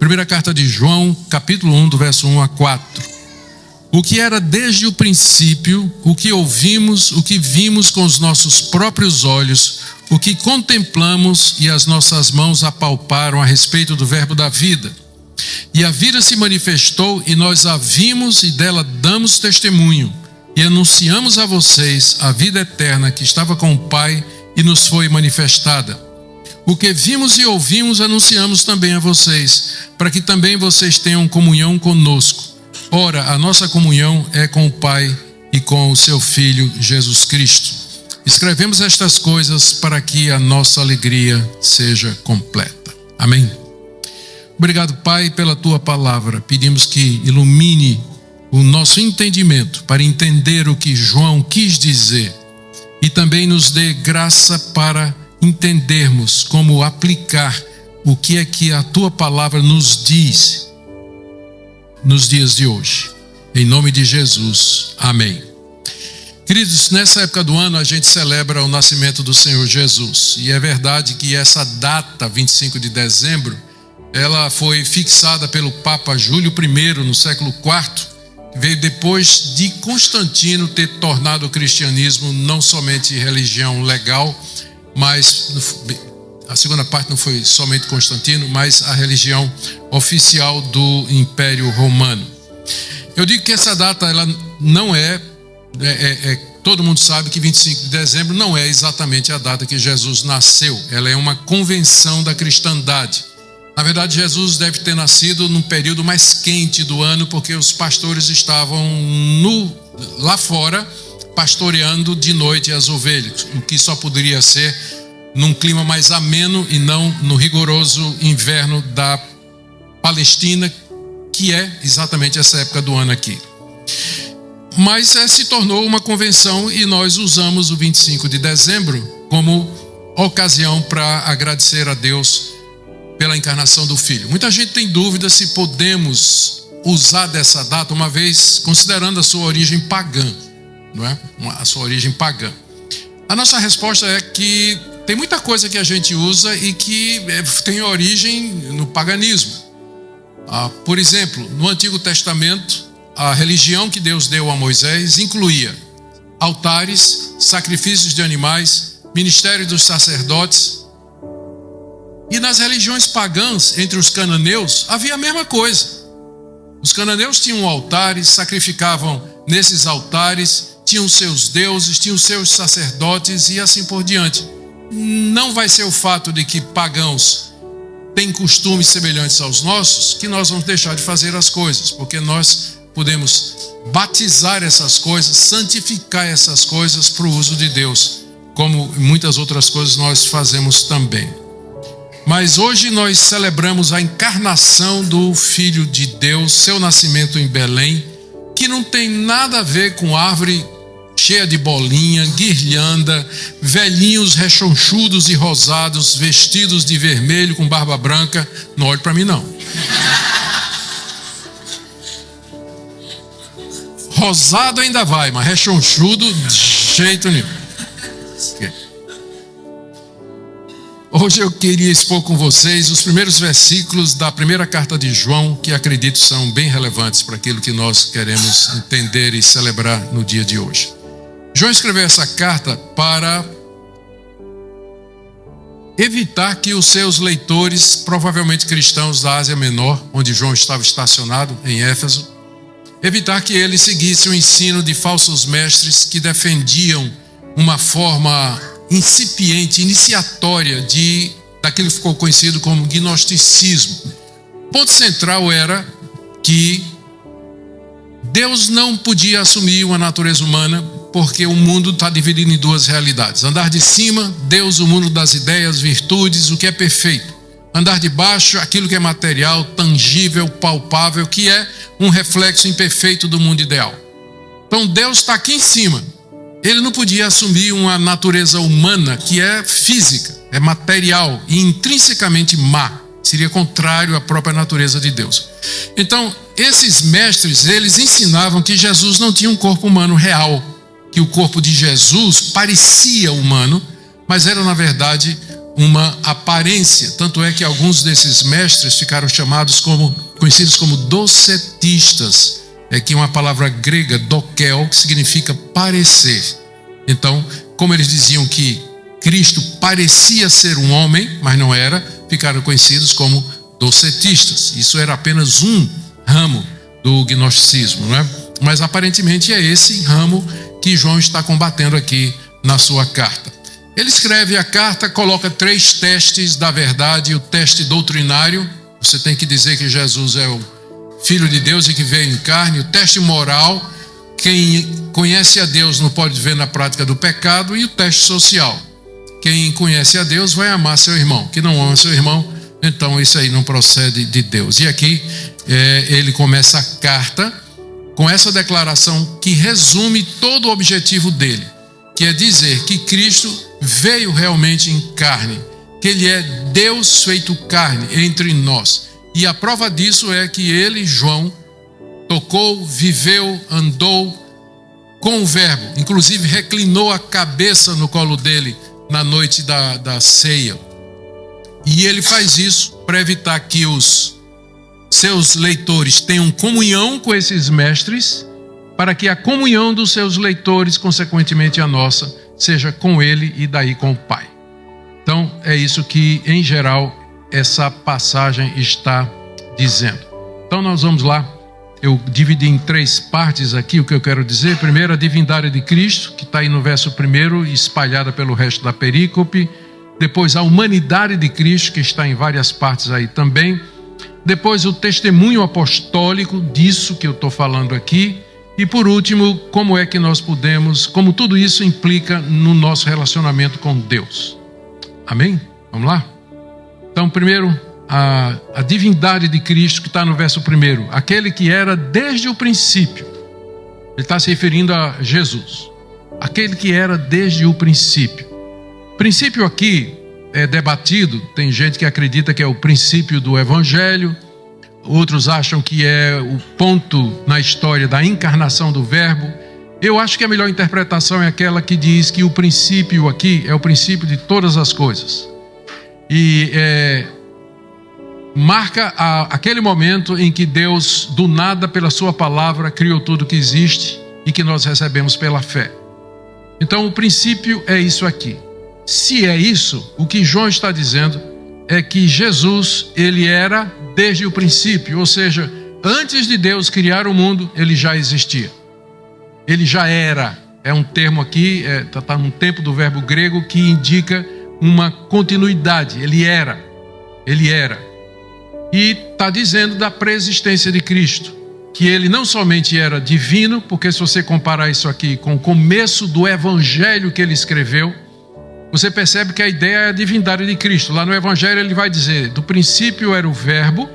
Primeira carta de João, capítulo 1, do verso 1 a 4. O que era desde o princípio, o que ouvimos, o que vimos com os nossos próprios olhos, o que contemplamos e as nossas mãos apalparam a respeito do verbo da vida. E a vida se manifestou e nós a vimos e dela damos testemunho. E anunciamos a vocês a vida eterna que estava com o Pai e nos foi manifestada. O que vimos e ouvimos anunciamos também a vocês, para que também vocês tenham comunhão conosco. Ora, a nossa comunhão é com o Pai e com o seu Filho Jesus Cristo. Escrevemos estas coisas para que a nossa alegria seja completa. Amém. Obrigado, Pai, pela tua palavra. Pedimos que ilumine o nosso entendimento para entender o que João quis dizer e também nos dê graça para entendermos como aplicar o que é que a tua palavra nos diz nos dias de hoje. Em nome de Jesus. Amém. Queridos, nessa época do ano a gente celebra o nascimento do Senhor Jesus. E é verdade que essa data, 25 de dezembro, ela foi fixada pelo Papa Júlio I no século IV, que veio depois de Constantino ter tornado o cristianismo não somente religião legal, mas a segunda parte não foi somente Constantino, mas a religião oficial do Império Romano. Eu digo que essa data ela não todo mundo sabe que 25 de dezembro não é exatamente a data que Jesus nasceu. Ela é uma convenção da cristandade. Na verdade, Jesus deve ter nascido num período mais quente do ano, porque os pastores estavam lá fora pastoreando de noite as ovelhas, o que só poderia ser num clima mais ameno e não no rigoroso inverno da Palestina, que é exatamente essa época do ano aqui. Mas se tornou uma convenção e nós usamos o 25 de dezembro como ocasião para agradecer a Deus pela encarnação do Filho. Muita gente tem dúvida se podemos usar dessa data, uma vez considerando a sua origem pagã, não é? A sua origem pagã. A nossa resposta é que tem muita coisa que a gente usa e que tem origem no paganismo. Por exemplo, no Antigo Testamento, a religião que Deus deu a Moisés incluía altares, sacrifícios de animais, ministério dos sacerdotes. E nas religiões pagãs, entre os cananeus, havia a mesma coisa. Os cananeus tinham altares, sacrificavam nesses altares, tinham seus deuses, tinham seus sacerdotes e assim por diante. Não vai ser o fato de que pagãos têm costumes semelhantes aos nossos que nós vamos deixar de fazer as coisas, porque nós podemos batizar essas coisas, santificar essas coisas para o uso de Deus, como muitas outras coisas nós fazemos também. Mas hoje nós celebramos a encarnação do Filho de Deus, seu nascimento em Belém, que não tem nada a ver com árvore cheia de bolinha, guirlanda, velhinhos rechonchudos e rosados, vestidos de vermelho com barba branca. Não olhe para mim não. Rosado ainda vai, mas rechonchudo de jeito nenhum. Hoje eu queria expor com vocês os primeiros versículos da primeira carta de João, que acredito são bem relevantes para aquilo que nós queremos entender e celebrar no dia de hoje. João escreveu essa carta para evitar que os seus leitores, provavelmente cristãos da Ásia Menor, onde João estava estacionado, em Éfeso, evitar que eles seguissem o ensino de falsos mestres que defendiam uma forma incipiente, iniciatória daquilo que ficou conhecido como gnosticismo. O ponto central era que Deus não podia assumir uma natureza humana porque o mundo está dividido em duas realidades. Andar de cima, Deus, o mundo das ideias, virtudes, o que é perfeito. Andar de baixo, aquilo que é material, tangível, palpável, que é um reflexo imperfeito do mundo ideal. Então Deus está aqui em cima. Ele não podia assumir uma natureza humana que é física, é material e intrinsecamente má. Seria contrário à própria natureza de Deus. Então, esses mestres, eles ensinavam que Jesus não tinha um corpo humano real, que o corpo de Jesus parecia humano, mas era, na verdade, uma aparência. Tanto é que alguns desses mestres ficaram conhecidos como docetistas. É que uma palavra grega, dokel, que significa parecer. Então, como eles diziam que Cristo parecia ser um homem, mas não era, ficaram conhecidos como docetistas. Isso era apenas um ramo do gnosticismo, não é? Mas aparentemente é esse ramo que João está combatendo aqui na sua carta. Ele escreve a carta, coloca 3 testes da verdade: o teste doutrinário, você tem que dizer que Jesus é o Filho de Deus e que veio em carne; o teste moral, quem conhece a Deus não pode viver na prática do pecado; e o teste social, quem conhece a Deus vai amar seu irmão; quem não ama seu irmão, então isso aí não procede de Deus. E aqui ele começa a carta com essa declaração que resume todo o objetivo dele, que é dizer que Cristo veio realmente em carne, que ele é Deus feito carne entre nós. E a prova disso é que ele, João, tocou, viveu, andou com o Verbo, inclusive reclinou a cabeça no colo dele na noite da ceia. E ele faz isso para evitar que os seus leitores tenham comunhão com esses mestres, para que a comunhão dos seus leitores, consequentemente a nossa, seja com ele e daí com o Pai. Então, é isso que, em geral, essa passagem está dizendo. Então, nós vamos lá. Eu dividi em 3 partes aqui o que eu quero dizer. Primeiro, a divindade de Cristo, que está aí no verso 1, espalhada pelo resto da perícope. Depois, a humanidade de Cristo, que está em várias partes aí também. Depois, o testemunho apostólico disso que eu estou falando aqui. E por último, como é que nós podemos, como tudo isso implica no nosso relacionamento com Deus. Amém? Vamos lá? Então, primeiro, a divindade de Cristo, que está no verso 1. Aquele que era desde o princípio. Ele está se referindo a Jesus. Aquele que era desde o princípio. Princípio aqui é debatido. Tem gente que acredita que é o princípio do Evangelho. Outros acham que é o ponto na história da encarnação do Verbo. Eu acho que a melhor interpretação é aquela que diz que o princípio aqui é o princípio de todas as coisas. E marca aquele momento em que Deus, do nada, pela sua palavra, criou tudo que existe e que nós recebemos pela fé. Então, o princípio é isso aqui. Se é isso, o que João está dizendo é que Jesus, ele era desde o princípio, ou seja, antes de Deus criar o mundo, ele já existia. Ele já era. É um termo aqui, está num tempo do verbo grego que indica uma continuidade. Ele era. Ele era. E está dizendo da preexistência de Cristo, que ele não somente era divino, porque se você comparar isso aqui com o começo do evangelho que ele escreveu, você percebe que a ideia é a divindade de Cristo. Lá no Evangelho ele vai dizer: do princípio era o Verbo,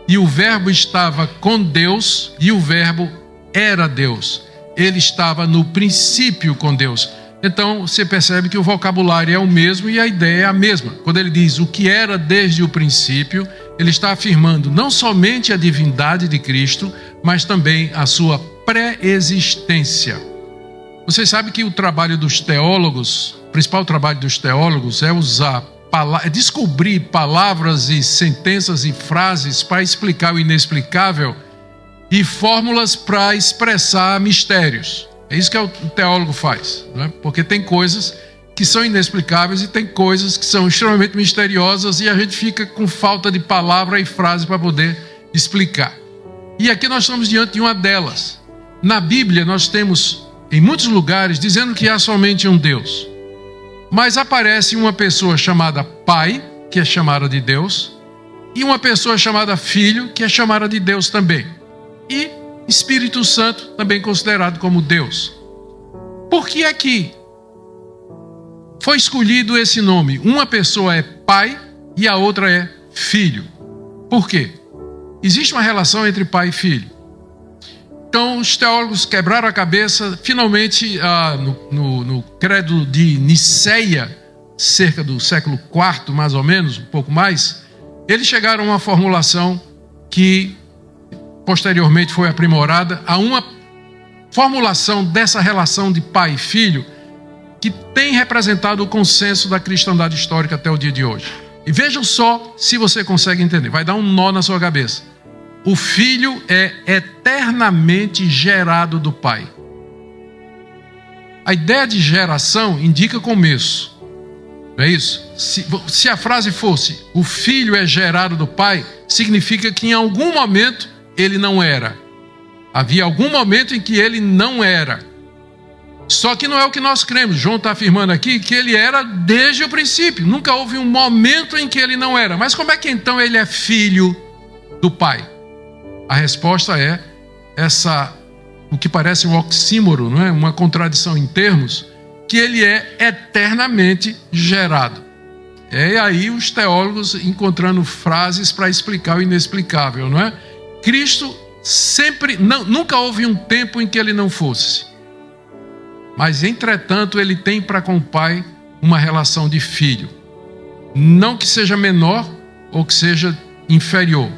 e o Verbo estava com Deus, e o Verbo era Deus. Ele estava no princípio com Deus. Então você percebe que o vocabulário é o mesmo e a ideia é a mesma. Quando ele diz o que era desde o princípio, ele está afirmando não somente a divindade de Cristo, mas também a sua pré-existência. Vocês sabem que o trabalho dos teólogos, o principal trabalho dos teólogos é descobrir palavras e sentenças e frases para explicar o inexplicável e fórmulas para expressar mistérios. É isso que o teólogo faz, né? Porque tem coisas que são inexplicáveis e tem coisas que são extremamente misteriosas e a gente fica com falta de palavra e frase para poder explicar. E aqui nós estamos diante de uma delas. Na Bíblia nós temos em muitos lugares dizendo que há somente um Deus. Mas aparece uma pessoa chamada Pai, que é chamada de Deus, e uma pessoa chamada Filho, que é chamada de Deus também. E Espírito Santo, também considerado como Deus. Por que é que foi escolhido esse nome? Uma pessoa é Pai e a outra é Filho. Por quê? Existe uma relação entre Pai e Filho. Então, os teólogos quebraram a cabeça. Finalmente, no credo de Niceia, cerca do século IV, mais ou menos, um pouco mais, eles chegaram a uma formulação que posteriormente foi aprimorada, a uma formulação dessa relação de pai e filho que tem representado o consenso da cristandade histórica até o dia de hoje. E vejam só se você consegue entender. Vai dar um nó na sua cabeça. O Filho é eternamente gerado do Pai. A ideia de geração indica começo. Não é isso? Se a frase fosse o Filho é gerado do Pai, significa que em algum momento ele não era. Havia algum momento em que ele não era. Só que não é o que nós cremos. João está afirmando aqui que ele era desde o princípio. Nunca houve um momento em que ele não era. Mas como é que então ele é filho do Pai? A resposta é o que parece um oxímoro, não é? Uma contradição em termos, que ele é eternamente gerado. E aí os teólogos encontrando frases para explicar o inexplicável, não é? Cristo nunca houve um tempo em que ele não fosse. Mas, entretanto, ele tem para com o Pai uma relação de filho. Não que seja menor ou que seja inferior.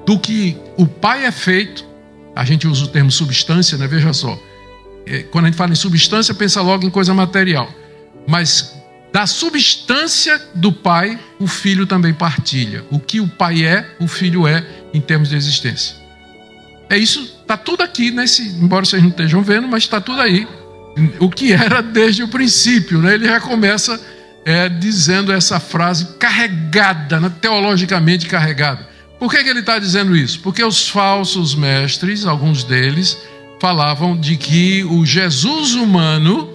Do que o Pai é feito, a gente usa o termo substância, né? Veja só. Quando a gente fala em substância, pensa logo em coisa material. Mas da substância do Pai, o Filho também partilha. O que o Pai é, o Filho é em termos de existência. É isso, está tudo aqui, embora vocês não estejam vendo, mas está tudo aí. O que era desde o princípio, né? Ele já começa dizendo essa frase carregada, né? Teologicamente carregada. Por que ele está dizendo isso? Porque os falsos mestres, alguns deles, falavam de que o Jesus humano,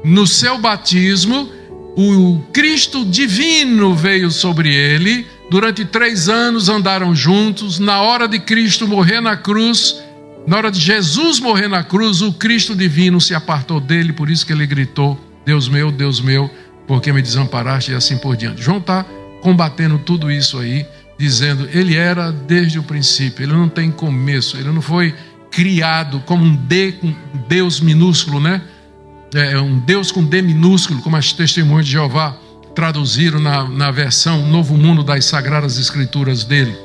no seu batismo, o Cristo divino veio sobre ele, durante 3 anos andaram juntos, na hora de Cristo morrer na cruz, na hora de Jesus morrer na cruz, o Cristo divino se apartou dele, por isso que ele gritou, Deus meu, por que me desamparaste, e assim por diante. João está combatendo tudo isso aí, dizendo, ele era desde o princípio, ele não tem começo, ele não foi criado como um Deus minúsculo, né? Um Deus com D minúsculo, como as testemunhas de Jeová traduziram na versão Novo Mundo das Sagradas Escrituras dele.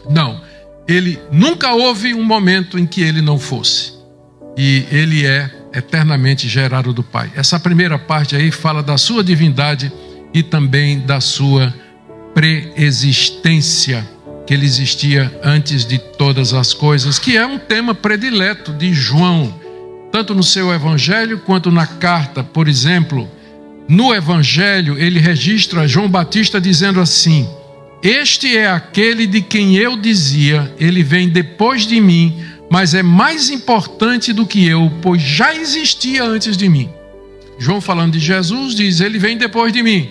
Não. Ele nunca houve um momento em que ele não fosse. E ele é eternamente gerado do Pai. Essa primeira parte aí fala da sua divindade e também da sua pré-existência, que ele existia antes de todas as coisas, que é um tema predileto de João, tanto no seu evangelho quanto na carta. Por exemplo, no evangelho ele registra João Batista dizendo assim: este é aquele de quem eu dizia, ele vem depois de mim, mas é mais importante do que eu, pois já existia antes de mim. João, falando de Jesus, diz, ele vem depois de mim,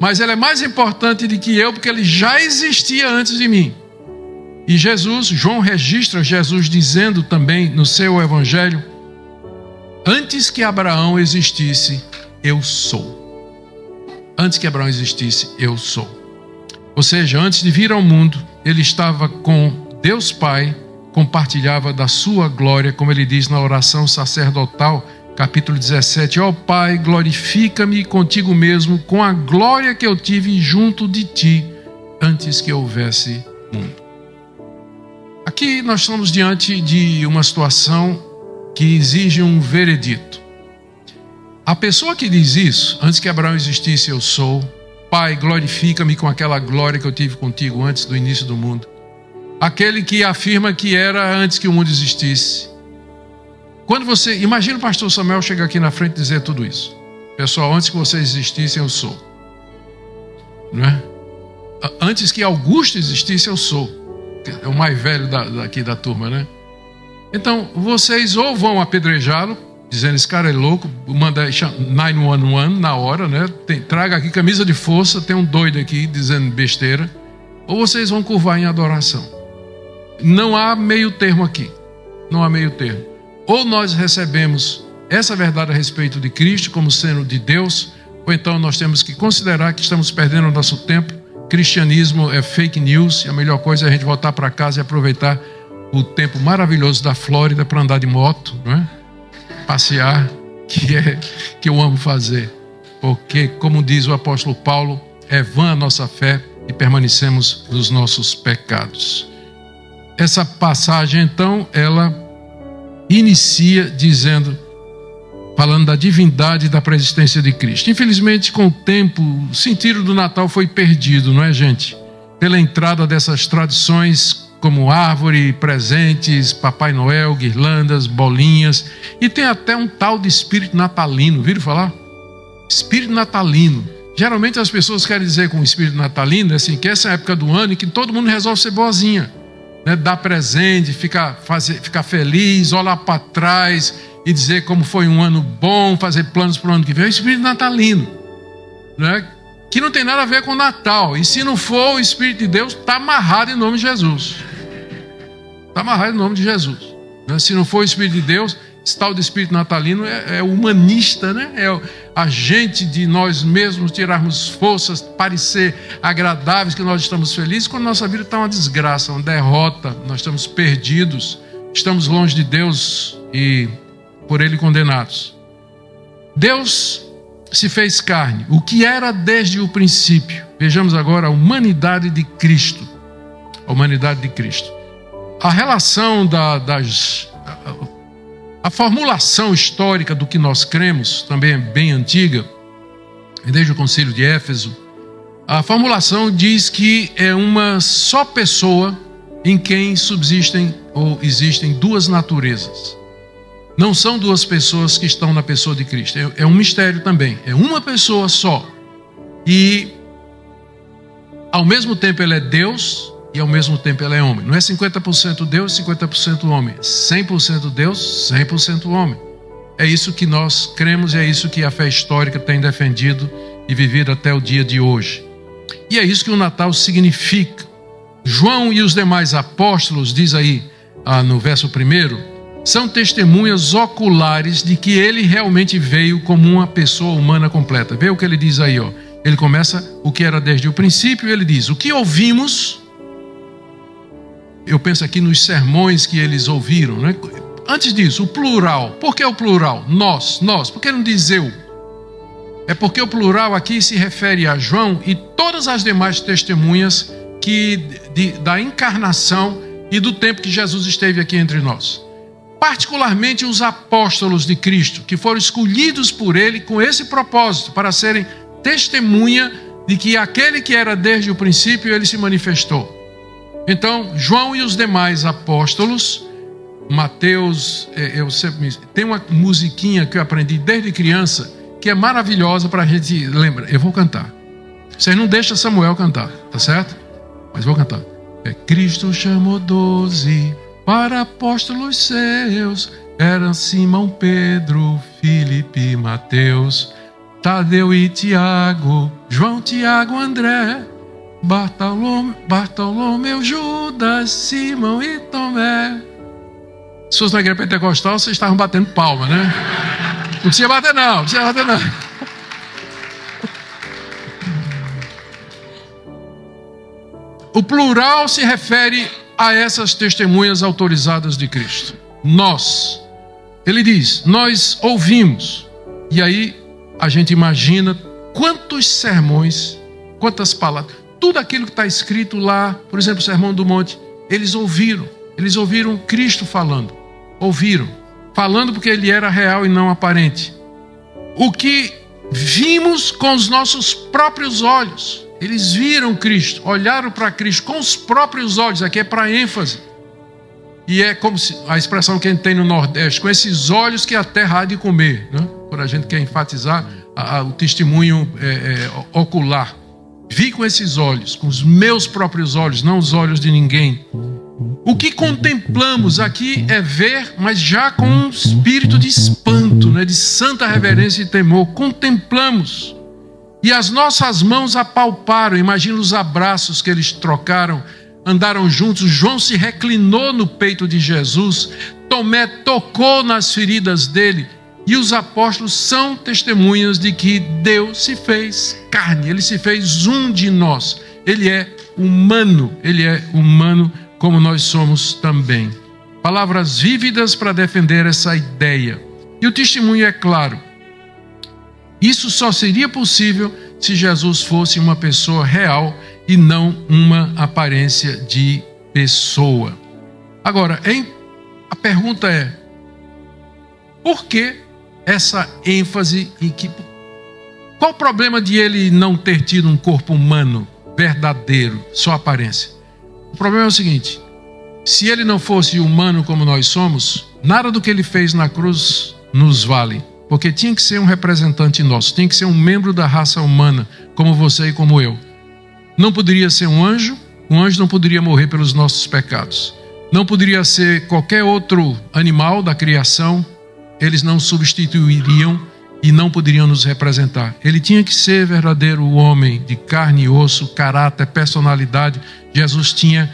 mas ele é mais importante do que eu, porque ele já existia antes de mim. E João registra Jesus dizendo também no seu evangelho, antes que Abraão existisse, eu sou. Antes que Abraão existisse, eu sou. Ou seja, antes de vir ao mundo, ele estava com Deus Pai, compartilhava da sua glória, como ele diz na oração sacerdotal, capítulo 17, ó Pai, glorifica-me contigo mesmo, com a glória que eu tive junto de ti, antes que houvesse mundo. Aqui nós estamos diante de uma situação que exige um veredito. A pessoa que diz isso, antes que Abraão existisse, eu sou, Pai, glorifica-me com aquela glória que eu tive contigo antes do início do mundo. Aquele que afirma que era antes que o mundo existisse. Quando você... Imagina o pastor Samuel chegar aqui na frente e dizer tudo isso. Pessoal, antes que vocês existissem, eu sou. Não é? Antes que Augusto existisse, eu sou. É o mais velho daqui da turma, né? Então, vocês ou vão apedrejá-lo, dizendo, esse cara é louco, manda 911 na hora, né? Traga aqui camisa de força, tem um doido aqui dizendo besteira. Ou vocês vão curvar em adoração. Não há meio termo aqui. Não há meio termo. Ou nós recebemos essa verdade a respeito de Cristo como sendo de Deus, ou então nós temos que considerar que estamos perdendo o nosso tempo. Cristianismo é fake news, e a melhor coisa é a gente voltar para casa e aproveitar o tempo maravilhoso da Flórida para andar de moto, não é? Passear, que eu amo fazer, porque, como diz o apóstolo Paulo, é vã a nossa fé e permanecemos nos nossos pecados. Essa passagem, então, ela inicia dizendo, falando da divindade e da preexistência de Cristo. Infelizmente, com o tempo, o sentido do Natal foi perdido, não é, gente? Pela entrada dessas tradições como árvore, presentes, Papai Noel, guirlandas, bolinhas, e tem até um tal de espírito natalino, viram falar? Espírito natalino. Geralmente as pessoas querem dizer com o espírito natalino, assim, que essa é a época do ano em que todo mundo resolve ser boazinha, né? Dar presente, ficar feliz, olhar para trás e dizer como foi um ano bom, fazer planos para o ano que vem. É o espírito natalino, né? Que não tem nada a ver com o Natal. E se não for o Espírito de Deus, está amarrado em nome de Jesus. Está amarrado em nome de Jesus. Se não for o Espírito de Deus, esse tal de Espírito natalino é humanista, né? É a gente de nós mesmos tirarmos forças, parecer agradáveis, que nós estamos felizes, quando nossa vida está uma desgraça, uma derrota, nós estamos perdidos, estamos longe de Deus e por Ele condenados. Deus se fez carne, o que era desde o princípio. Vejamos agora a humanidade de Cristo. A humanidade de Cristo. A relação a formulação histórica do que nós cremos também é bem antiga, desde o Concílio de Éfeso. A formulação diz que é uma só pessoa em quem subsistem ou existem duas naturezas. Não são duas pessoas que estão na pessoa de Cristo. É um mistério também. É uma pessoa só. E ao mesmo tempo ele é Deus e ao mesmo tempo ele é homem. Não é 50% Deus e 50% homem. 100% Deus, 100% homem. É isso que nós cremos e é isso que a fé histórica tem defendido e vivido até o dia de hoje. E é isso que o Natal significa. João e os demais apóstolos, diz aí no verso 1, são testemunhas oculares de que ele realmente veio como uma pessoa humana completa. Vê o que ele diz aí, ó. Ele começa o que era desde o princípio e ele diz: o que ouvimos, eu penso aqui nos sermões que eles ouviram, né? Antes disso, o plural. Por que o plural? Nós. Por que não diz eu? É porque o plural aqui se refere a João e todas as demais testemunhas da encarnação e do tempo que Jesus esteve aqui entre nós. Particularmente os apóstolos de Cristo, que foram escolhidos por ele com esse propósito, para serem testemunha de que aquele que era desde o princípio, ele se manifestou. Então, João e os demais apóstolos, Mateus, tem uma musiquinha que eu aprendi desde criança, que é maravilhosa para a gente lembrar. Eu vou cantar. Vocês não deixam Samuel cantar, tá certo? Mas vou cantar. Cristo chamou 12 para apóstolos seus, eram Simão, Pedro, Filipe, Mateus, Tadeu e Tiago, João, Tiago, André, Bartolomeu, Judas, Simão e Tomé. Se fosse na igreja pentecostal, vocês estavam batendo palma, né? Não precisa bater não. O plural se refere a essas testemunhas autorizadas de Cristo. Nós. Ele diz, nós ouvimos. E aí a gente imagina quantos sermões, quantas palavras, tudo aquilo que está escrito lá, por exemplo, o Sermão do Monte, eles ouviram. Eles ouviram Cristo falando. Ouviram. Falando porque ele era real e não aparente. O que vimos com os nossos próprios olhos. Eles viram Cristo, olharam para Cristo com os próprios olhos. Aqui é para ênfase. E é como se, a expressão que a gente tem no Nordeste, com esses olhos que a terra há de comer, né? Quando a gente quer enfatizar o testemunho ocular. Vi com esses olhos, com os meus próprios olhos, não os olhos de ninguém. O que contemplamos aqui é ver, mas já com um espírito de espanto, né? De santa reverência e temor. Contemplamos. E as nossas mãos apalparam. Imagina os abraços que eles trocaram, andaram juntos. João se reclinou no peito de Jesus. Tomé tocou nas feridas dele. E os apóstolos são testemunhas de que Deus se fez carne. Ele se fez um de nós. Ele é humano. Ele é humano como nós somos também. Palavras vívidas para defender essa ideia. E o testemunho é claro. Isso só seria possível se Jesus fosse uma pessoa real e não uma aparência de pessoa. Agora, a pergunta é: por que essa ênfase em que... Qual o problema de ele não ter tido um corpo humano verdadeiro, só aparência? O problema é o seguinte: se ele não fosse humano como nós somos, nada do que ele fez na cruz nos vale, porque tinha que ser um representante nosso, tinha que ser um membro da raça humana, como você e como eu. Não poderia ser um anjo não poderia morrer pelos nossos pecados. Não poderia ser qualquer outro animal da criação, eles não substituiriam e não poderiam nos representar. Ele tinha que ser verdadeiro homem, de carne e osso, caráter, personalidade. Jesus tinha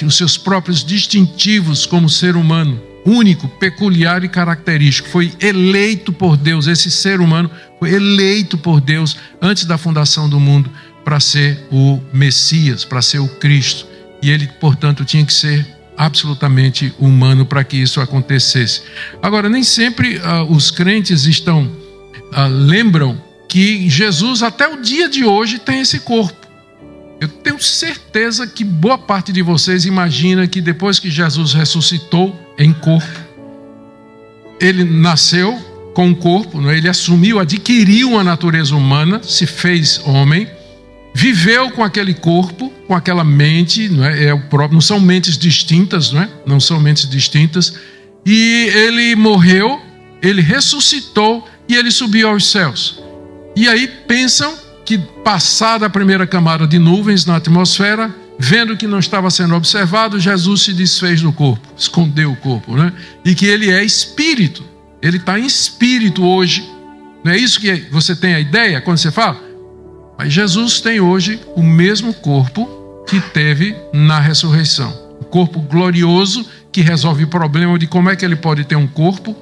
os seus próprios distintivos como ser humano, único, peculiar e característico. Foi eleito por Deus, esse ser humano foi eleito por Deus antes da fundação do mundo para ser o Messias, para ser o Cristo. E ele, portanto, tinha que ser absolutamente humano para que isso acontecesse. Agora, nem sempre os crentes lembram que Jesus, até o dia de hoje, tem esse corpo. Eu tenho certeza que boa parte de vocês imagina que depois que Jesus ressuscitou em corpo, ele nasceu com um corpo, ele adquiriu a natureza humana, se fez homem, viveu com aquele corpo, com aquela mente, não são mentes distintas, não são mentes distintas, e ele morreu, ele ressuscitou e ele subiu aos céus. E aí pensam que, passada a primeira camada de nuvens na atmosfera, vendo que não estava sendo observado, Jesus se desfez do corpo, escondeu o corpo, e que ele é espírito, ele está em espírito hoje. Não é isso que você tem a ideia quando você fala? Mas Jesus tem hoje o mesmo corpo que teve na ressurreição. Um corpo glorioso que resolve o problema de como é que ele pode ter um corpo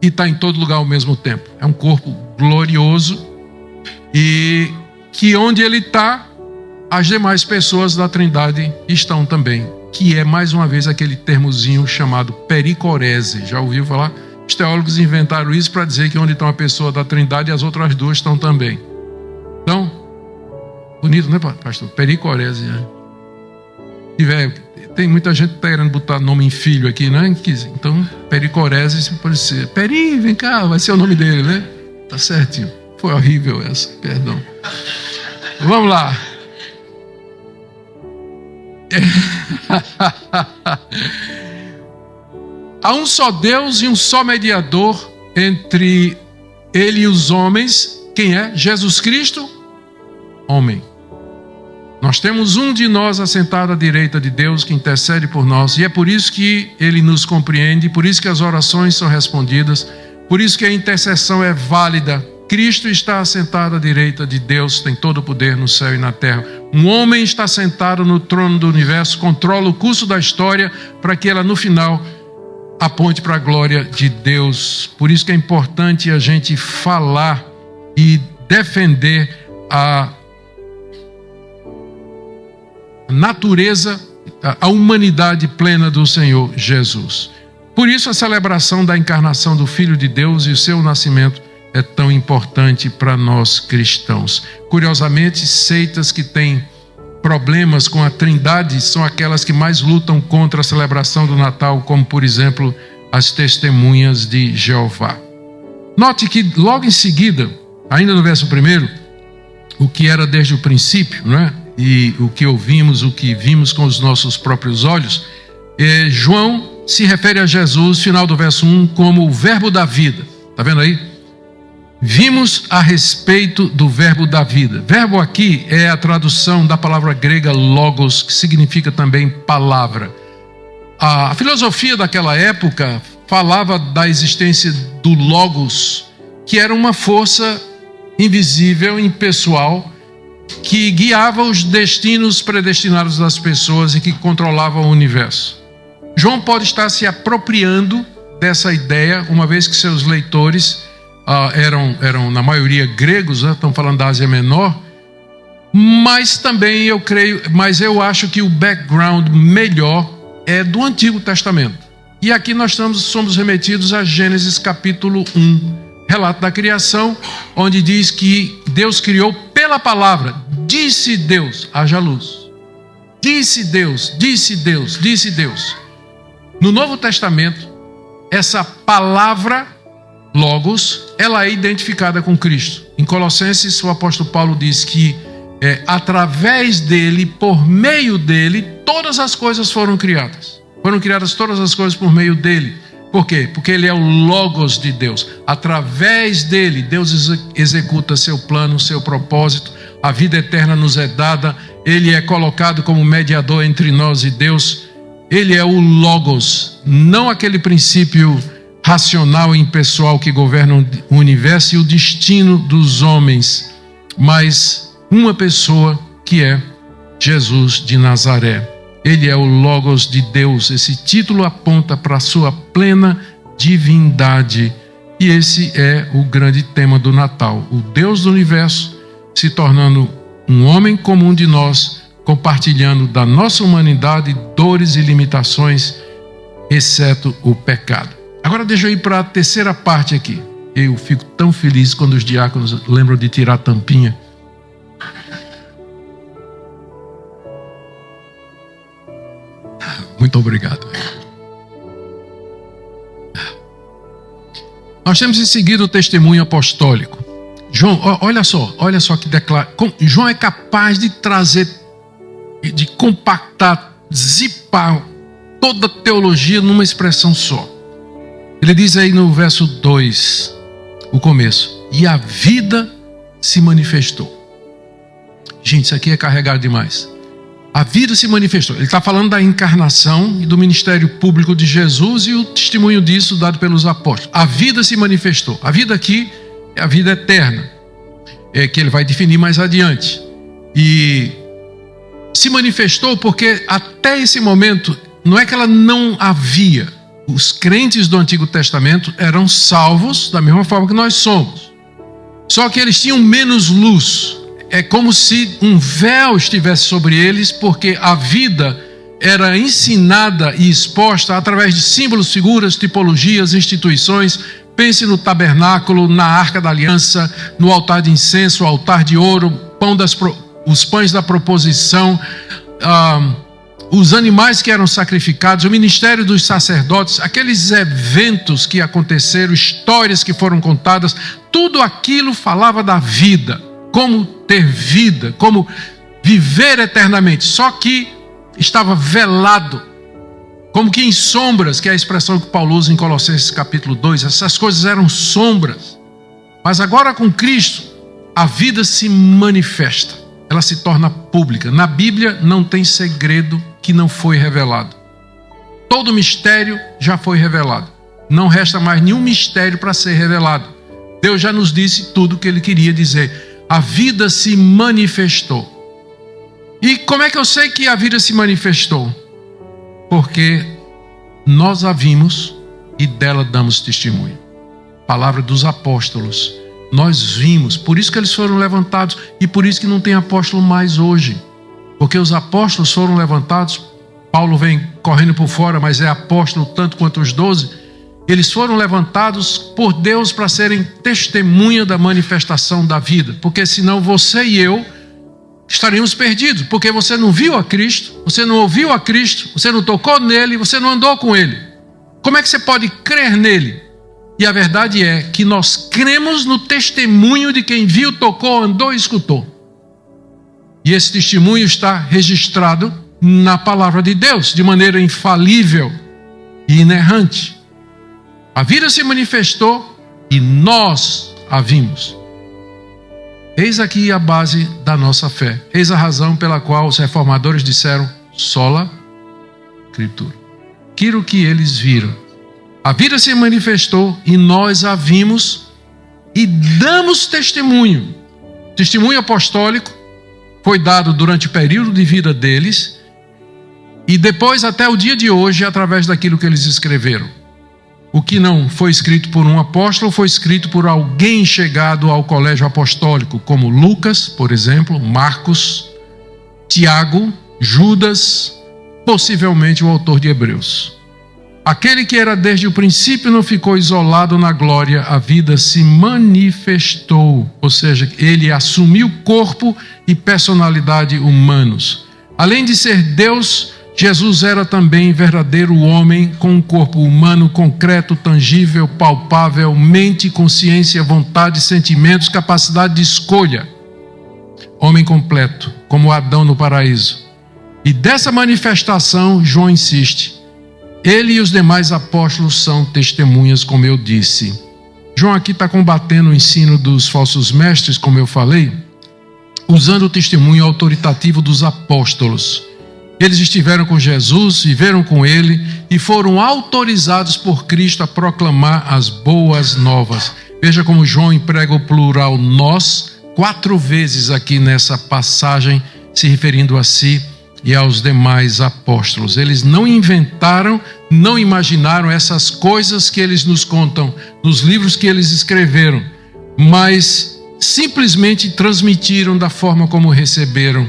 e estar em todo lugar ao mesmo tempo. É um corpo glorioso e que onde ele está, as demais pessoas da Trindade estão também. Que é, mais uma vez, aquele termozinho chamado pericorese. Já ouviu falar? Os teólogos inventaram isso para dizer que onde está uma pessoa da Trindade, as outras duas estão também. Então, bonito, né, pastor? Pericorese, né? Tem muita gente que está querendo botar nome em filho aqui, né? Então, pericorese pode ser. Peri, vem cá, vai ser o nome dele, né? Tá certinho. Foi horrível essa, perdão. Vamos lá. Há um só Deus e um só mediador entre ele e os homens. Quem é? Jesus Cristo, homem. Nós temos um de nós assentado à direita de Deus que intercede por nós, e é por isso que ele nos compreende, por isso que as orações são respondidas, por isso que a intercessão é válida. Cristo está assentado à direita de Deus, tem todo o poder no céu e na terra. Um homem está sentado no trono do universo, controla o curso da história para que ela no final aponte para a glória de Deus. Por isso que é importante a gente falar e defender a natureza, a humanidade plena do Senhor Jesus. Por isso a celebração da encarnação do Filho de Deus e o seu nascimento é tão importante para nós cristãos. Curiosamente, seitas que têm problemas com a Trindade são aquelas que mais lutam contra a celebração do Natal, como, por exemplo, as Testemunhas de Jeová. Note que logo em seguida, ainda no verso 1, o que era desde o princípio, e o que ouvimos, o que vimos com os nossos próprios olhos, João se refere a Jesus, final do verso 1, como o verbo da vida. Está vendo aí? Vimos a respeito do verbo da vida. Verbo aqui é a tradução da palavra grega logos, que significa também palavra. A filosofia daquela época falava da existência do logos, que era uma força invisível, impessoal, que guiava os destinos predestinados das pessoas e que controlava o universo. João pode estar se apropriando dessa ideia, uma vez que seus leitores eram na maioria gregos, estão falando da Ásia Menor, mas também eu acho que o background melhor é do Antigo Testamento. E aqui nós somos remetidos a Gênesis capítulo 1, relato da criação, onde diz que Deus criou pela palavra. Disse Deus, haja luz. Disse Deus, disse Deus, disse Deus. No Novo Testamento, essa palavra, Logos, ela é identificada com Cristo. Em Colossenses, o apóstolo Paulo diz que através dele, por meio dele, todas as coisas foram criadas. Foram criadas todas as coisas por meio dele. Por quê? Porque ele é o Logos de Deus. Através dele, Deus executa seu plano, seu propósito. A vida eterna nos é dada. Ele é colocado como mediador entre nós e Deus. Ele é o Logos, não aquele princípio racional e impessoal que governa o universo e o destino dos homens, mas uma pessoa que é Jesus de Nazaré. Ele é o Logos de Deus. Esse título aponta para a sua plena divindade. E esse é o grande tema do Natal. O Deus do universo se tornando um homem comum de nós, compartilhando da nossa humanidade dores e limitações, exceto o pecado. Agora deixa eu ir para a terceira parte aqui. Eu fico tão feliz quando os diáconos lembram de tirar a tampinha. Muito obrigado. Nós temos em seguida o testemunho apostólico. João, olha só que declara. João é capaz de trazer, de compactar, zipar toda a teologia numa expressão só. Ele diz aí no verso 2, o começo: e a vida se manifestou. Gente, isso aqui é carregado demais. A vida se manifestou. Ele está falando da encarnação e do ministério público de Jesus e o testemunho disso dado pelos apóstolos. A vida se manifestou. A vida aqui é a vida eterna, que ele vai definir mais adiante. E se manifestou porque até esse momento não é que ela não havia. Os crentes do Antigo Testamento eram salvos da mesma forma que nós somos. Só que eles tinham menos luz. É como se um véu estivesse sobre eles, porque a vida era ensinada e exposta através de símbolos, figuras, tipologias, instituições. Pense no tabernáculo, na Arca da Aliança, no altar de incenso, o altar de ouro, os pães da proposição, os animais que eram sacrificados, o ministério dos sacerdotes, aqueles eventos que aconteceram, histórias que foram contadas, tudo aquilo falava da vida, como ter vida, como viver eternamente, só que estava velado, como que em sombras, que é a expressão que Paulo usa em Colossenses capítulo 2, essas coisas eram sombras, mas agora com Cristo, a vida se manifesta, ela se torna pública. Na Bíblia não tem segredo que não foi revelado. Todo mistério já foi revelado. Não resta mais nenhum mistério para ser revelado. Deus já nos disse tudo o que Ele queria dizer. A vida se manifestou. E como é que eu sei que a vida se manifestou? Porque nós a vimos e dela damos testemunho. Palavra dos apóstolos. Nós vimos, por isso que eles foram levantados e por isso que não tem apóstolo mais hoje. Porque os apóstolos foram levantados, Paulo vem correndo por fora, mas é apóstolo tanto quanto os 12. Eles foram levantados por Deus para serem testemunha da manifestação da vida. Porque senão você e eu estaríamos perdidos. Porque você não viu a Cristo, você não ouviu a Cristo, você não tocou nele, você não andou com ele. Como é que você pode crer nele? E a verdade é que nós cremos no testemunho de quem viu, tocou, andou e escutou. E esse testemunho está registrado na palavra de Deus, de maneira infalível e inerrante. A vida se manifestou e nós a vimos. Eis aqui a base da nossa fé. Eis a razão pela qual os reformadores disseram sola Escritura. Aquilo que eles viram. A vida se manifestou e nós a vimos e damos testemunho. Testemunho apostólico foi dado durante o período de vida deles e depois até o dia de hoje através daquilo que eles escreveram. O que não foi escrito por um apóstolo foi escrito por alguém chegado ao colégio apostólico, como Lucas, por exemplo, Marcos, Tiago, Judas, possivelmente o autor de Hebreus. Aquele que era desde o princípio não ficou isolado na glória, a vida se manifestou, ou seja, ele assumiu corpo e personalidade humanos. Além de ser Deus, Jesus era também verdadeiro homem, com um corpo humano, concreto, tangível, palpável, mente, consciência, vontade, sentimentos, capacidade de escolha. Homem completo, como Adão no paraíso. E dessa manifestação, João insiste, ele e os demais apóstolos são testemunhas, como eu disse. João aqui está combatendo o ensino dos falsos mestres, como eu falei, usando o testemunho autoritativo dos apóstolos. Eles estiveram com Jesus, viveram com ele e foram autorizados por Cristo a proclamar as boas novas. Veja como João emprega o plural nós 4 vezes aqui nessa passagem, se referindo a si e aos demais apóstolos. Eles não inventaram, não imaginaram essas coisas que eles nos contam nos livros que eles escreveram, mas simplesmente transmitiram da forma como receberam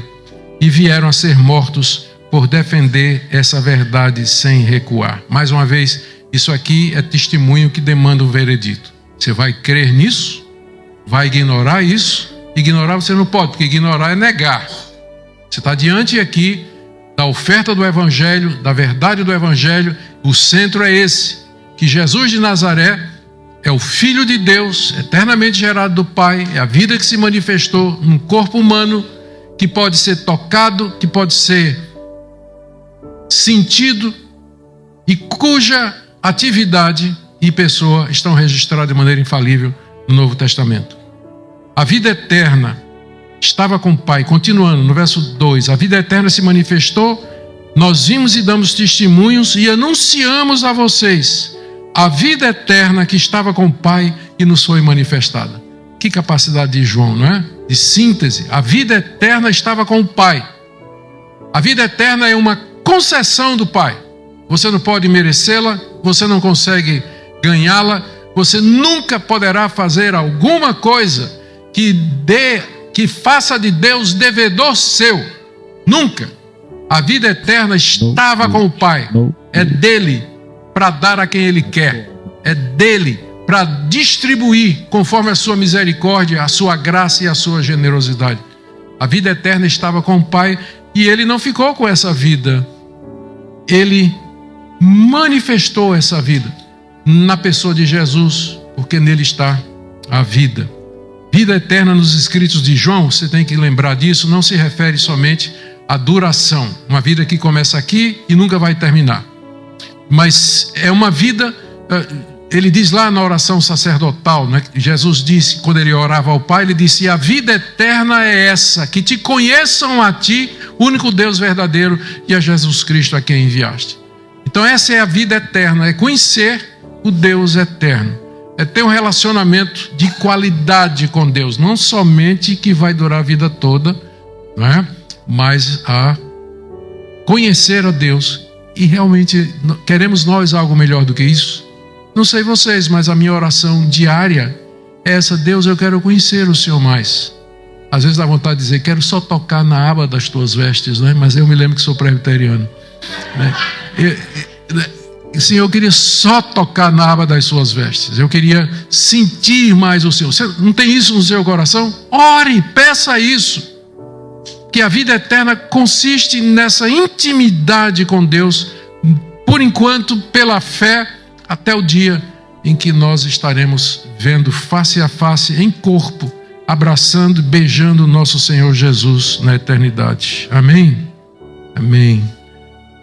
e vieram a ser mortos por defender essa verdade sem recuar. Mais uma vez, isso aqui é testemunho que demanda um veredito. Você vai crer nisso? Vai ignorar isso? Ignorar você não pode, porque ignorar é negar. Você está diante aqui da oferta do Evangelho, da verdade do Evangelho. O centro é esse, que Jesus de Nazaré é o Filho de Deus, eternamente gerado do Pai, é a vida que se manifestou num corpo humano, que pode ser tocado, que pode ser sentido e cuja atividade e pessoa estão registradas de maneira infalível no Novo Testamento. A vida eterna estava com o Pai. Continuando, no verso 2, a vida eterna se manifestou, nós vimos e damos testemunhos e anunciamos a vocês a vida eterna que estava com o Pai e nos foi manifestada. Que capacidade de João, não é? De síntese. A vida eterna estava com o Pai. A vida eterna é uma concessão do Pai. Você não pode merecê-la, você não consegue ganhá-la, você nunca poderá fazer alguma coisa que faça de Deus devedor seu. Nunca. A vida eterna estava com o Pai. É dele para dar a quem ele quer. É dele para distribuir conforme a sua misericórdia, a sua graça e a sua generosidade. A vida eterna estava com o Pai e ele não ficou com essa vida. Ele manifestou essa vida na pessoa de Jesus, porque nele está a vida. Vida eterna nos escritos de João, você tem que lembrar disso, não se refere somente à duração, uma vida que começa aqui e nunca vai terminar. Mas é uma vida, ele diz lá na oração sacerdotal, né? Jesus disse, quando ele orava ao Pai, ele disse, a vida eterna é essa, que te conheçam a ti, único Deus verdadeiro, e a Jesus Cristo a quem enviaste. Então essa é a vida eterna, é conhecer o Deus eterno. É ter um relacionamento de qualidade com Deus, não somente que vai durar a vida toda, não é? Mas a conhecer a Deus. E realmente queremos nós algo melhor do que isso? Não sei vocês, mas a minha oração diária é essa: Deus, eu quero conhecer o Senhor mais. Às vezes dá vontade de dizer, quero só tocar na aba das tuas vestes, né? Mas eu me lembro que sou presbiteriano, né? Senhor, eu queria só tocar na aba das suas vestes. Eu queria sentir mais o Senhor. Você não tem isso no seu coração? Ore, peça isso. Que a vida eterna consiste nessa intimidade com Deus, por enquanto, pela fé, até o dia em que nós estaremos vendo face a face, em corpo, abraçando, beijando o nosso Senhor Jesus na eternidade. Amém? Amém.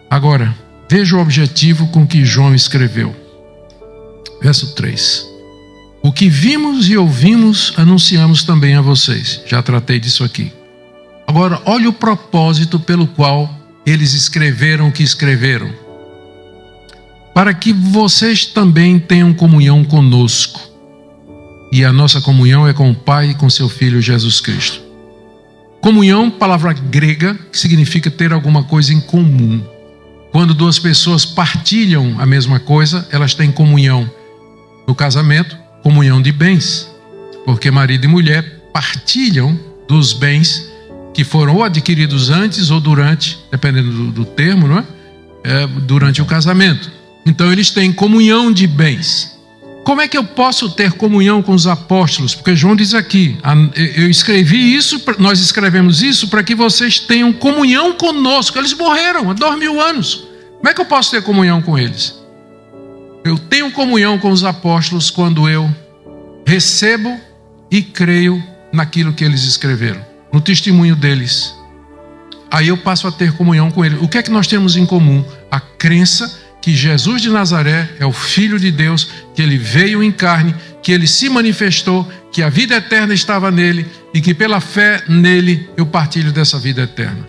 Agora, veja o objetivo com que João escreveu. Verso 3. O que vimos e ouvimos, anunciamos também a vocês. Já tratei disso aqui. Agora, olha o propósito pelo qual eles escreveram o que escreveram. Para que vocês também tenham comunhão conosco. E a nossa comunhão é com o Pai e com seu Filho Jesus Cristo. Comunhão, palavra grega, que significa ter alguma coisa em comum. Quando duas pessoas partilham a mesma coisa, elas têm comunhão. No casamento, comunhão de bens. Porque marido e mulher partilham dos bens que foram ou adquiridos antes ou durante, dependendo do termo, não é? Durante o casamento. Então eles têm comunhão de bens. como é que eu posso ter comunhão com os apóstolos? Porque João diz aqui, eu escrevi isso, nós escrevemos isso para que vocês tenham comunhão conosco. Eles morreram há 2000 anos. Como é que eu posso ter comunhão com eles? Eu tenho comunhão com os apóstolos quando eu recebo e creio naquilo que eles escreveram, no testemunho deles. Aí eu passo a ter comunhão com eles. O que é que nós temos em comum? A crença que Jesus de Nazaré é o Filho de Deus, que ele veio em carne, que ele se manifestou, que a vida eterna estava nele e que pela fé nele eu partilho dessa vida eterna.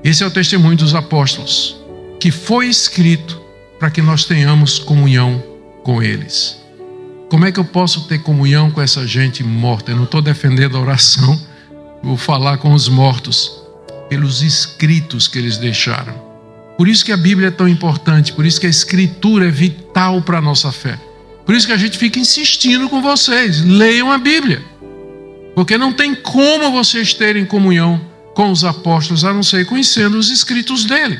Esse é o testemunho dos apóstolos, que foi escrito para que nós tenhamos comunhão com eles. Como é que eu posso ter comunhão com essa gente morta? Eu não estou defendendo a oração, vou falar com os mortos, pelos escritos que eles deixaram. Por isso que a Bíblia é tão importante, por isso que a Escritura é vital para a nossa fé. Por isso que a gente fica insistindo com vocês, leiam a Bíblia. Porque não tem como vocês terem comunhão com os apóstolos, a não ser conhecendo os escritos dele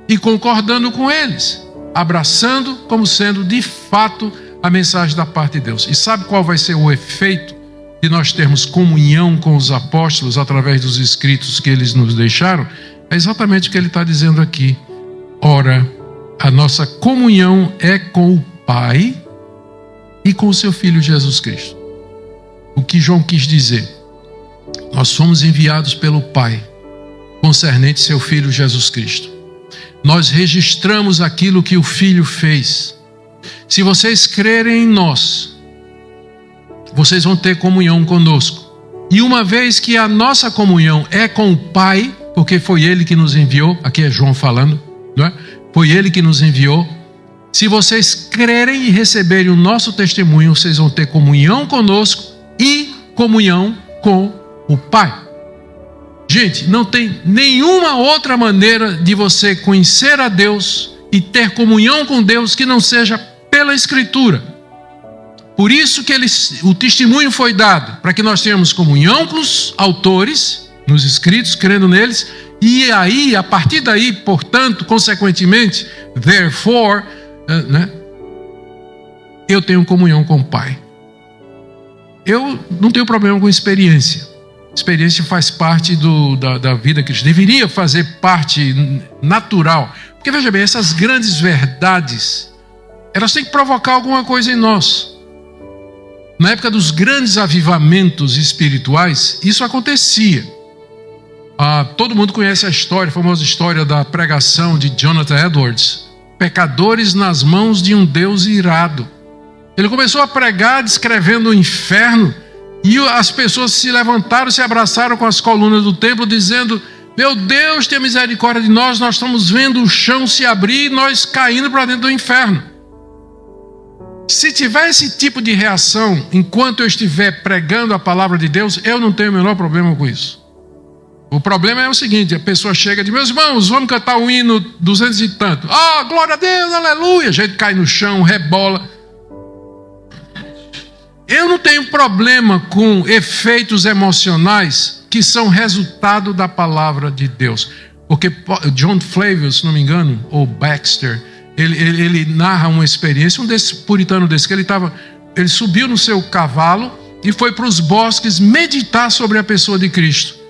e concordando com eles, abraçando como sendo de fato a mensagem da parte de Deus. E sabe qual vai ser o efeito de nós termos comunhão com os apóstolos através dos escritos que eles nos deixaram? É exatamente o que ele está dizendo aqui. Ora, a nossa comunhão é com o Pai e com o seu Filho Jesus Cristo. O que João quis dizer? Nós fomos enviados pelo Pai, concernente seu Filho Jesus Cristo. Nós registramos aquilo que o Filho fez. Se vocês crerem em nós, vocês vão ter comunhão conosco. E uma vez que a nossa comunhão é com o Pai, porque foi Ele que nos enviou, aqui é João falando, não é? Foi Ele que nos enviou. Se vocês crerem e receberem o nosso testemunho, vocês vão ter comunhão conosco e comunhão com o Pai. Gente, não tem nenhuma outra maneira de você conhecer a Deus e ter comunhão com Deus que não seja pela Escritura. Por isso que o testemunho foi dado, para que nós tenhamos comunhão com os autores, nos escritos, crendo neles, e aí, a partir daí, portanto, consequentemente, therefore, eu tenho comunhão com o Pai. Eu não tenho problema com experiência. Experiência faz parte da vida cristã. Deveria fazer parte natural. Porque, veja bem, essas grandes verdades, elas têm que provocar alguma coisa em nós. Na época dos grandes avivamentos espirituais, isso acontecia. Todo mundo conhece a história, a famosa história da pregação de Jonathan Edwards. Pecadores nas mãos de um Deus irado. Ele começou a pregar descrevendo o inferno e as pessoas se levantaram, se abraçaram com as colunas do templo dizendo: meu Deus, tenha misericórdia de nós estamos vendo o chão se abrir e nós caindo para dentro do inferno. Se tiver esse tipo de reação enquanto eu estiver pregando a palavra de Deus, eu não tenho o menor problema com isso. O problema é o seguinte: a pessoa chega e diz: meus irmãos, vamos cantar o hino 200 e tanto. Glória a Deus, aleluia. A gente cai no chão, rebola. Eu não tenho problema com efeitos emocionais que são resultado da palavra de Deus. Porque John Flavel, se não me engano, ou Baxter, ele narra uma experiência, um desses puritanos desse, que ele subiu no seu cavalo e foi para os bosques meditar sobre a pessoa de Cristo.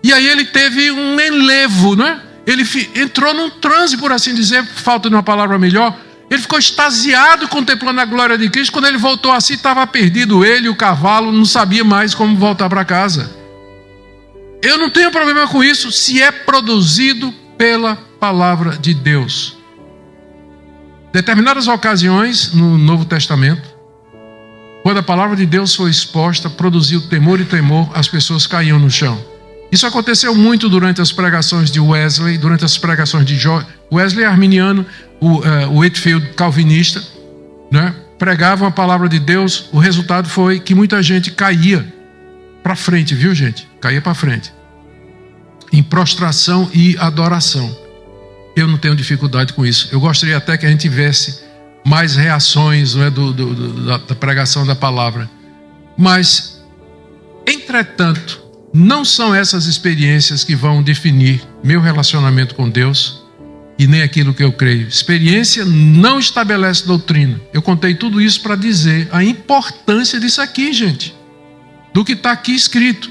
E aí ele teve um enlevo, né? Ele entrou num transe, por assim dizer, falta de uma palavra melhor. Ele ficou extasiado contemplando a glória de Cristo. Quando ele voltou assim, estava perdido ele, o cavalo, não sabia mais como voltar para casa. Eu não tenho problema com isso se é produzido pela palavra de Deus. Determinadas ocasiões no Novo Testamento, quando a palavra de Deus foi exposta, produziu temor e temor, as pessoas caíam no chão. Isso aconteceu muito durante as pregações de Wesley, durante as pregações de Wesley arminiano, o Whitefield calvinista, né? Pregavam a palavra de Deus. O resultado foi que muita gente caía para frente, viu, gente? Caía para frente, em prostração e adoração. Eu não tenho dificuldade com isso. Eu gostaria até que a gente tivesse mais reações, não é, da pregação da palavra. Mas, entretanto, não são essas experiências que vão definir meu relacionamento com Deus e nem aquilo que eu creio. Experiência não estabelece doutrina. Eu contei tudo isso para dizer a importância disso aqui, gente, do que está aqui escrito.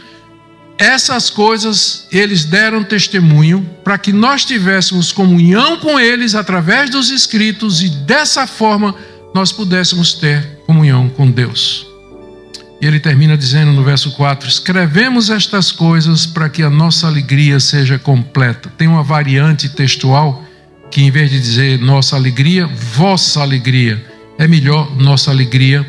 Essas coisas eles deram testemunho para que nós tivéssemos comunhão com eles através dos escritos e dessa forma nós pudéssemos ter comunhão com Deus. E ele termina dizendo no verso 4: escrevemos estas coisas para que a nossa alegria seja completa. Tem uma variante textual que, em vez de dizer nossa alegria, vossa alegria. É melhor nossa alegria,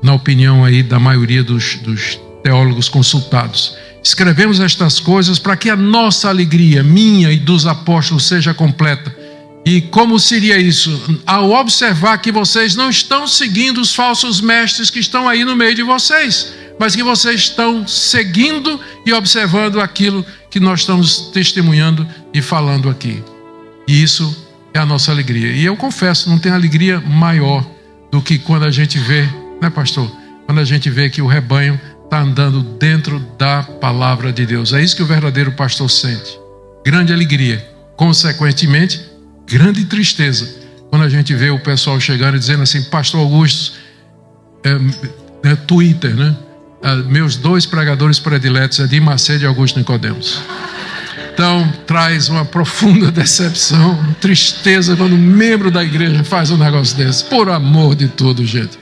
na opinião aí da maioria dos teólogos consultados. Escrevemos estas coisas para que a nossa alegria, minha e dos apóstolos, seja completa. E como seria isso? Ao observar que vocês não estão seguindo os falsos mestres que estão aí no meio de vocês, mas que vocês estão seguindo e observando aquilo que nós estamos testemunhando e falando aqui. E isso é a nossa alegria. E eu confesso, não tem alegria maior do que quando a gente vê, né, pastor? Quando a gente vê que o rebanho está andando dentro da palavra de Deus. É isso que o verdadeiro pastor sente. Grande alegria. Consequentemente, grande tristeza quando a gente vê o pessoal chegando e dizendo assim: pastor Augusto, Twitter, né? Meus 2 pregadores prediletos é Edir Macedo e Augusto Nicodemos. Então traz uma profunda decepção, tristeza quando um membro da igreja faz um negócio desse. Por amor de tudo, gente.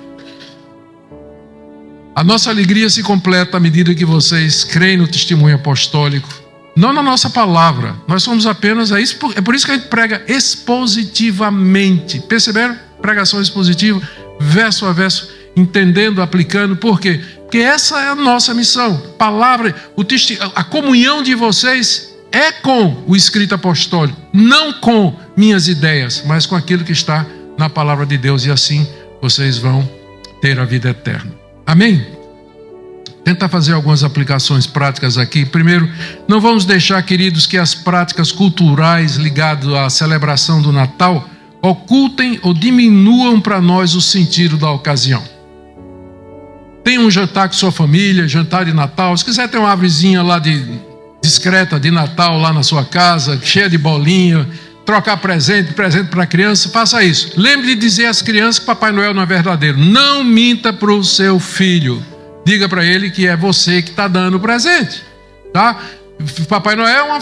A nossa alegria se completa à medida que vocês creem no testemunho apostólico, não na nossa palavra. Nós somos apenas, é por isso que a gente prega expositivamente. Perceberam? Pregação expositiva, verso a verso, entendendo, aplicando. Por quê? Porque essa é a nossa missão. Palavra, a comunhão de vocês é com o escrito apostólico, não com minhas ideias, mas com aquilo que está na palavra de Deus, e assim vocês vão ter a vida eterna. Amém? Tentar fazer algumas aplicações práticas aqui. Primeiro, não vamos deixar, queridos, que as práticas culturais ligadas à celebração do Natal ocultem ou diminuam para nós o sentido da ocasião. Tem um jantar com sua família, jantar de Natal. Se quiser ter uma árvorezinha lá discreta de Natal lá na sua casa, cheia de bolinha, trocar presente para a criança, faça isso. Lembre de dizer às crianças que Papai Noel não é verdadeiro. Não minta para o seu filho. Diga para ele que é você que está dando o presente, tá? Papai Noel é uma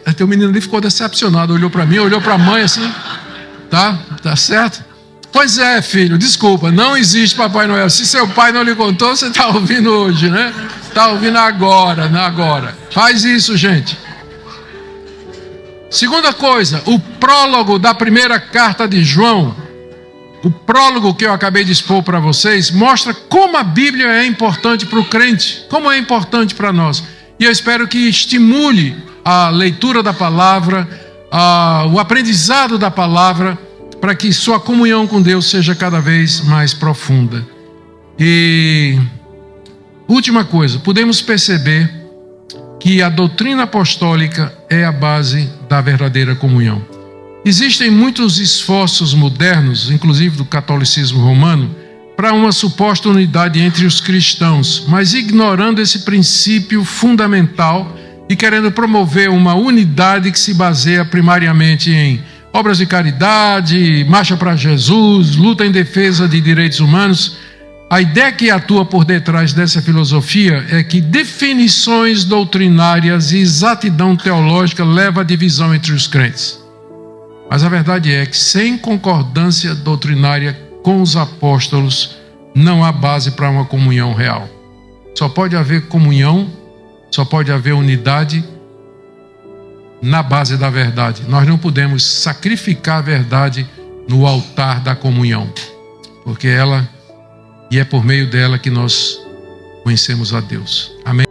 Até o menino ali ficou decepcionado, olhou para mim, olhou para a mãe assim, tá certo? Pois é, filho, desculpa, não existe Papai Noel. Se seu pai não lhe contou, você está ouvindo hoje, né? Está ouvindo agora. Faz isso, gente. Segunda coisa, o prólogo da primeira carta de João, o prólogo que eu acabei de expor para vocês, mostra como a Bíblia é importante para o crente, como é importante para nós. E eu espero que estimule a leitura da palavra, o aprendizado da palavra, para que sua comunhão com Deus seja cada vez mais profunda. E última coisa, podemos perceber que a doutrina apostólica é a base da verdadeira comunhão. Existem muitos esforços modernos, inclusive do catolicismo romano, para uma suposta unidade entre os cristãos, mas ignorando esse princípio fundamental e querendo promover uma unidade que se baseia primariamente em obras de caridade, marcha para Jesus, luta em defesa de direitos humanos. A ideia que atua por detrás dessa filosofia é que definições doutrinárias e exatidão teológica levam à divisão entre os crentes. Mas a verdade é que sem concordância doutrinária com os apóstolos, não há base para uma comunhão real. Só pode haver comunhão, só pode haver unidade na base da verdade. Nós não podemos sacrificar a verdade no altar da comunhão, porque é por meio dela que nós conhecemos a Deus. Amém?